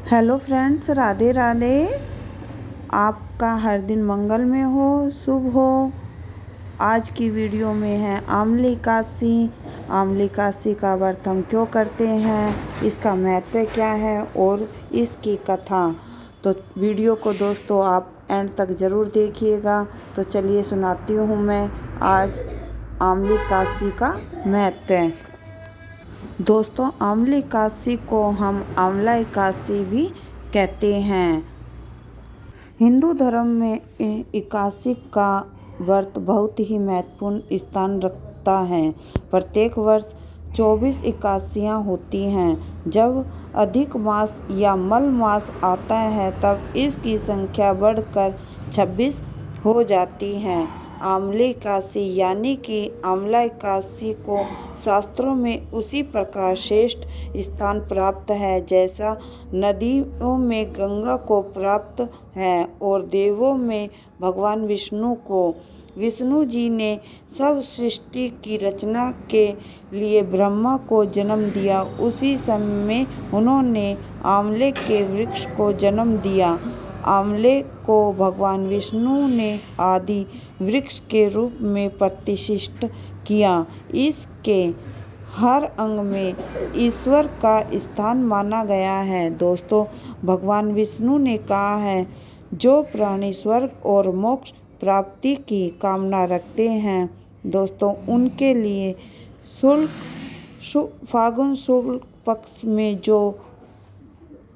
Hello friends, Radhe Radhe. आपका हर दिन मंगलमय हो, शुभ हो। आज की वीडियो में है आंवली एकादशी। आंवली एकादशी का व्रत हम क्यों करते हैं, इसका महत्व क्या है और इसकी कथा। तो वीडियो को दोस्तों आप एंड तक ज़रूर देखिएगा। तो चलिए सुनाती हूँ मैं आज आंवली एकादशी का महत्व। दोस्तों, आंवली एकादशी को हम आंवला एकादशी भी कहते हैं। हिंदू धर्म में एकादशी का व्रत बहुत ही महत्वपूर्ण स्थान रखता है। प्रत्येक वर्ष 24 एकादशियाँ होती हैं। जब अधिक मास या मल मास आता है तब इसकी संख्या बढ़कर 26 हो जाती है। आंवली एकादशी यानी कि आंवला एकादशी को शास्त्रों में उसी प्रकार श्रेष्ठ स्थान प्राप्त है जैसा नदियों में गंगा को प्राप्त है और देवों में भगवान विष्णु को। विष्णु जी ने सब सृष्टि की रचना के लिए ब्रह्मा को जन्म दिया। उसी समय उन्होंने आंवले के वृक्ष को जन्म दिया। आंवले को भगवान विष्णु ने आदि वृक्ष के रूप में प्रतिष्ठित किया। इसके हर अंग में ईश्वर का स्थान माना गया है। दोस्तों, भगवान विष्णु ने कहा है, जो प्राणी स्वर्ग और मोक्ष प्राप्ति की कामना रखते हैं दोस्तों, उनके लिए फागुन शुक्ल पक्ष में जो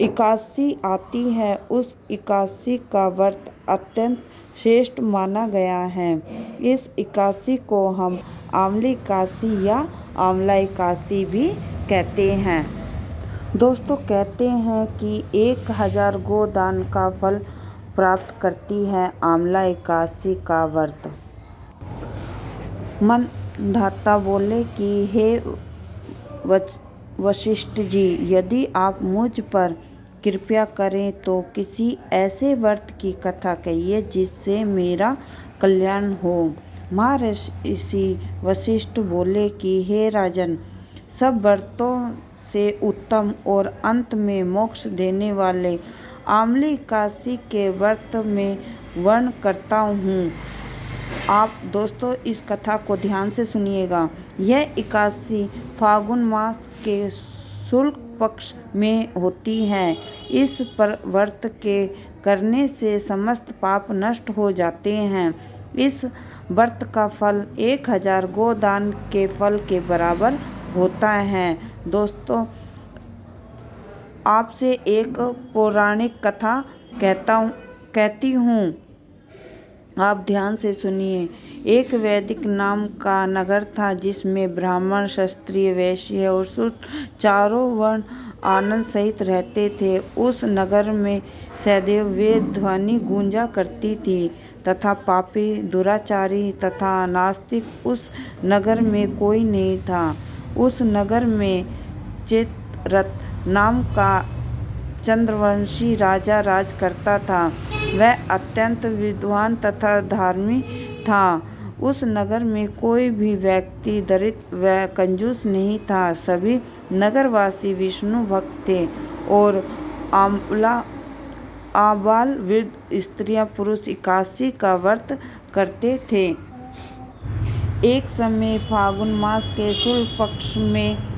एकादशी आती है उस एकादशी का व्रत अत्यंत श्रेष्ठ माना गया है। इस एकादशी को हम आंवली एकादशी या आंवला एकादशी भी कहते हैं। दोस्तों, कहते हैं कि 1000 गोदान का फल प्राप्त करती है आंवला एकादशी का व्रत। मंधाता बोले कि हे वशिष्ठ जी, यदि आप मुझ पर कृपा करें तो किसी ऐसे व्रत की कथा कहिए जिससे मेरा कल्याण हो। महर्षि वशिष्ठ बोले कि हे राजन, सब व्रतों से उत्तम और अंत में मोक्ष देने वाले आंवली एकादशी के व्रत में वर्णन करता हूँ। आप दोस्तों इस कथा को ध्यान से सुनिएगा। यह एकादशी फागुन मास के शुक्ल पक्ष में होती है। इस पर व्रत के करने से समस्त पाप नष्ट हो जाते हैं। इस व्रत का फल 1000 गोदान के फल के बराबर होता है। दोस्तों, आपसे एक पौराणिक कथा कहती हूँ, आप ध्यान से सुनिए। एक वैदिक नाम का नगर था जिसमें ब्राह्मण, क्षत्रिय, वैश्य और शूद्र चारों वर्ण आनंद सहित रहते थे। उस नगर में सदैव वेद ध्वनि गूंजा करती थी तथा पापी, दुराचारी तथा नास्तिक उस नगर में कोई नहीं था। उस नगर में चित्ररथ नाम का चंद्रवंशी राजा राज करता था। वह अत्यंत विद्वान तथा धार्मिक था। उस नगर में कोई भी व्यक्ति दरिद्र व कंजूस नहीं था। सभी नगरवासी विष्णु भक्त थे और आबाल वृद्ध स्त्रियां पुरुष एकादशी का व्रत करते थे। एक समय फागुन मास के शुक्ल पक्ष में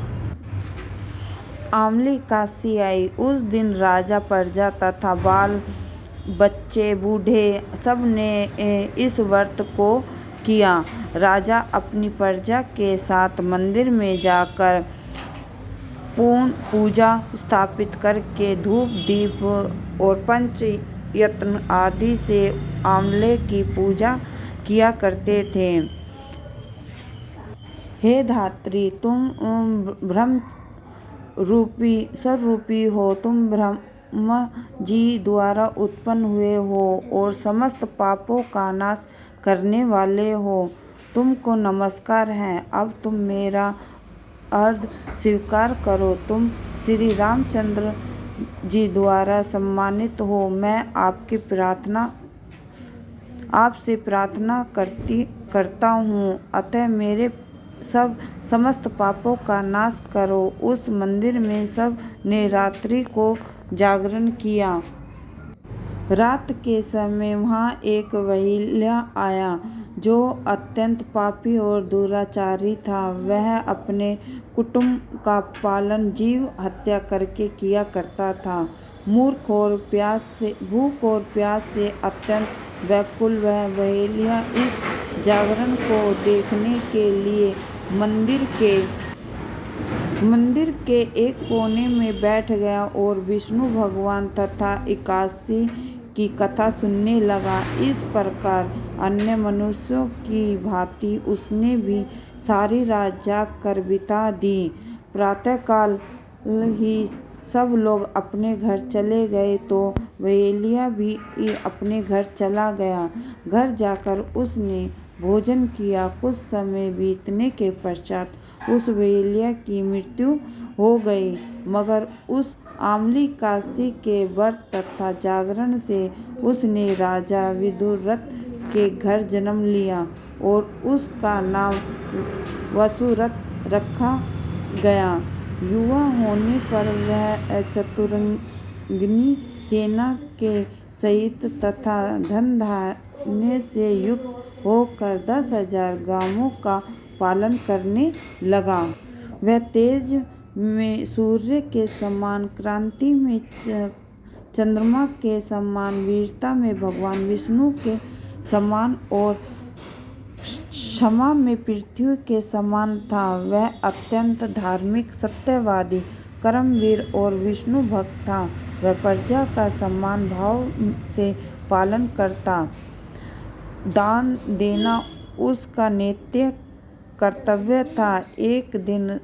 आंवली एकादशी आई। उस दिन राजा, प्रजा तथा बाल बच्चे, बूढ़े सब ने इस व्रत को किया। राजा अपनी प्रजा के साथ मंदिर में जाकर पूर्ण पूजा स्थापित करके धूप, दीप और पंच यत्न आदि से आंवले की पूजा किया करते थे। हे धात्री, तुम ब्रह्म रूपी सर्वरूपी हो। तुम ब्रह्मा जी द्वारा उत्पन्न हुए हो और समस्त पापों का नाश करने वाले हो। तुमको नमस्कार है। अब तुम मेरा अर्घ स्वीकार करो। तुम श्री रामचंद्र जी द्वारा सम्मानित हो। मैं आपसे प्रार्थना करता हूँ, अतः मेरे समस्त पापों का नाश करो। उस मंदिर में सब ने रात्रि को जागरण किया। रात के समय वहाँ एक वैल्या आया जो अत्यंत पापी और दुराचारी था। वह अपने कुटुंब का पालन जीव हत्या करके किया करता था। भूख और प्यास से अत्यंत व्याकुल वह वैल्या इस जागरण को देखने के लिए मंदिर के एक कोने में बैठ गया और विष्णु भगवान तथा एकादशी की कथा सुनने लगा। इस प्रकार अन्य मनुष्यों की भांति उसने भी सारी रात जाग कर बिता दी। प्रातःकाल ही सब लोग अपने घर चले गए तो वैल्या भी अपने घर चला गया। घर जाकर उसने भोजन किया। कुछ समय बीतने के पश्चात उस वैल्या की मृत्यु हो गई, मगर उस आम्लिकासी के व्रत तथा जागरण से उसने राजा विदुरथ के घर जन्म लिया और उसका नाम वसुरथ रखा गया। युवा होने पर वह चतुरंगिनी सेना के सहित तथा धन धान्य से युक्त होकर 10,000 गांवों का पालन करने लगा। वह तेज में सूर्य के समान, क्रांति में चंद्रमा के समान, वीरता में भगवान विष्णु के समान और क्षमा में पृथ्वी के समान था। वह अत्यंत धार्मिक, सत्यवादी, कर्मवीर और विष्णु भक्त था। वह प्रजा का सम्मान भाव से पालन करता। दान देना उसका नित्य कर्तव्य था। एक दिन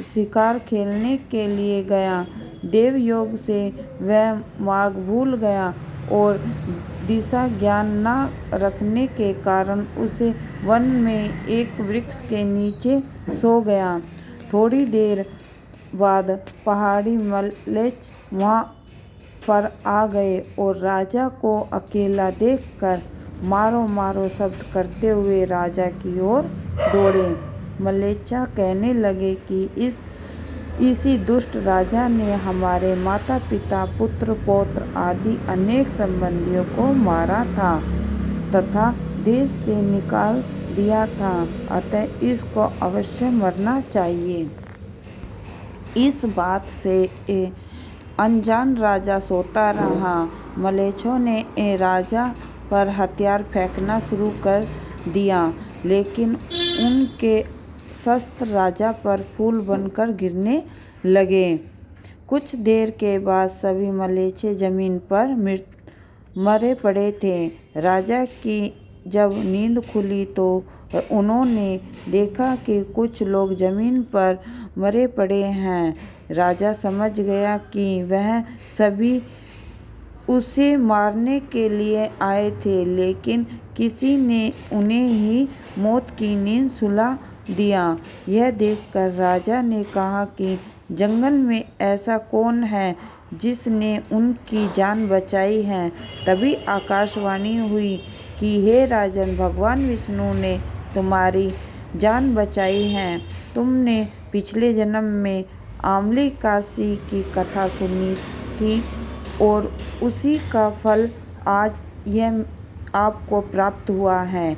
शिकार खेलने के लिए गया। देव योग से वह मार्ग भूल गया और दिशा ज्ञान न रखने के कारण उसे वन में एक वृक्ष के नीचे सो गया। थोड़ी देर बाद पहाड़ी मलेच्छ वहाँ पर आ गए और राजा को अकेला देखकर मारो मारो शब्द करते हुए राजा की ओर दौड़े। मलेच्छा कहने लगे कि इसी दुष्ट राजा ने हमारे माता पिता, पुत्र पौत्र आदि अनेक संबंधियों को मारा था तथा देश से निकाल दिया था, अतः इसको अवश्य मरना चाहिए। इस बात से अनजान राजा सोता रहा। मलेच्छों ने राजा पर हथियार फेंकना शुरू कर दिया, लेकिन उनके शस्त्र राजा पर फूल बनकर गिरने लगे। कुछ देर के बाद सभी मलेच्छे जमीन पर मरे पड़े थे। राजा की जब नींद खुली तो उन्होंने देखा कि कुछ लोग जमीन पर मरे पड़े हैं। राजा समझ गया कि वह सभी उसे मारने के लिए आए थे, लेकिन किसी ने उन्हें ही मौत की नींद सुला दिया। यह देखकर राजा ने कहा कि जंगल में ऐसा कौन है जिसने उनकी जान बचाई है। तभी आकाशवाणी हुई कि हे राजन, भगवान विष्णु ने तुम्हारी जान बचाई है। तुमने पिछले जन्म में आम्लिकासी की कथा सुनी थी और उसी का फल आज यह आपको प्राप्त हुआ है।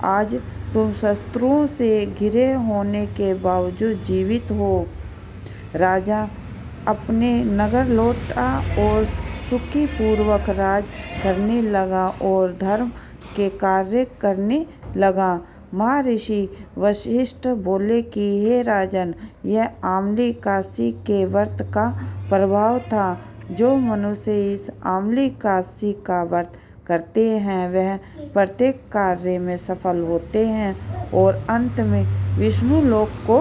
आज तुम शत्रुओं से घिरे होने के बावजूद जीवित हो। राजा अपने नगर लौटा और सुखी पूर्वक राज करने लगा और धर्म के कार्य करने लगा। महर्षि वशिष्ठ बोले कि हे राजन, यह आम्लिकासी के व्रत का प्रभाव था। जो मनुष्य इस आम्लिकासी का व्रत करते हैं वह प्रत्येक कार्य में सफल होते हैं और अंत में विष्णु लोक को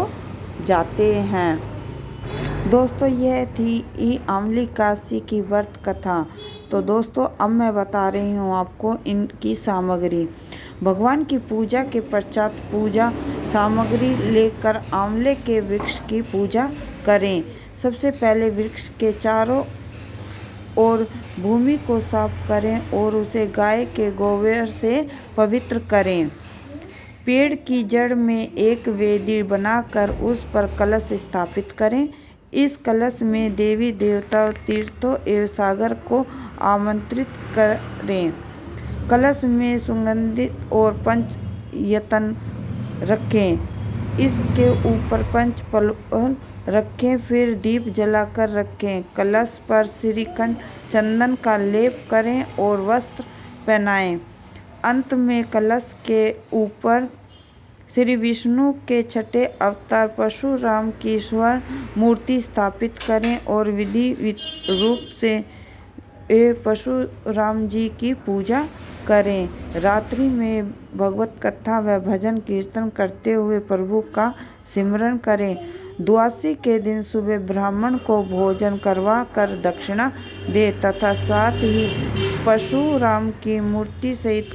जाते हैं। दोस्तों, यह थी आम्लिकासी की व्रत कथा। तो दोस्तों, अब मैं बता रही हूँ आपको इनकी सामग्री। भगवान की पूजा के पश्चात पूजा सामग्री लेकर आंवले के वृक्ष की पूजा करें। सबसे पहले वृक्ष के चारों ओर भूमि को साफ करें और उसे गाय के गोबर से पवित्र करें। पेड़ की जड़ में एक वेदी बनाकर उस पर कलश स्थापित करें। इस कलश में देवी देवताओं, तीर्थों एवं सागर को आमंत्रित करें। कलश में सुगंधित और पंचयतन रखें। इसके ऊपर पंच पल्लव रखें, फिर दीप जलाकर रखें। कलश पर श्रीखंड चंदन का लेप करें और वस्त्र पहनाएं। अंत में कलश के ऊपर श्री विष्णु के छठे अवतार परशुराम की स्वर्ण मूर्ति स्थापित करें और विधि रूप से परशुराम जी की पूजा करें। रात्रि में भगवत कथा व भजन कीर्तन करते हुए प्रभु का सिमरन करें। द्वादशी के दिन सुबह ब्राह्मण को भोजन करवा कर दक्षिणा दे तथा साथ ही परशुराम की मूर्ति सहित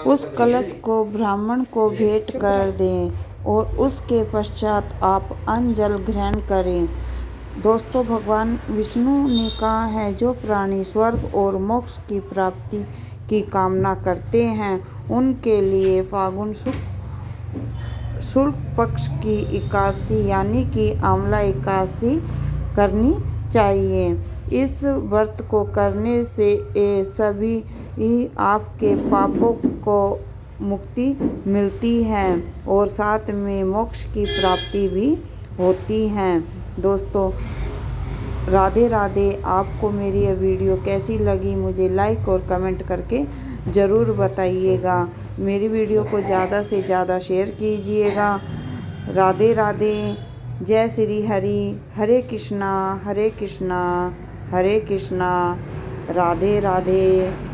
उस कलश को ब्राह्मण को भेंट कर दें और उसके पश्चात आप अन्न जल ग्रहण करें। दोस्तों, भगवान विष्णु ने कहा है, जो प्राणी स्वर्ग और मोक्ष की प्राप्ति की कामना करते हैं उनके लिए फाल्गुन शुक्ल पक्ष की एकादशी यानी कि आंवला एकादशी करनी चाहिए। इस व्रत को करने से सभी आपके पापों को मुक्ति मिलती है और साथ में मोक्ष की प्राप्ति भी होती है। दोस्तों, राधे राधे। आपको मेरी यह वीडियो कैसी लगी मुझे लाइक और कमेंट करके ज़रूर बताइएगा। मेरी वीडियो को ज़्यादा से ज़्यादा शेयर कीजिएगा। राधे राधे। जय श्री हरि। हरे कृष्णा हरे कृष्णा हरे कृष्णा। राधे राधे।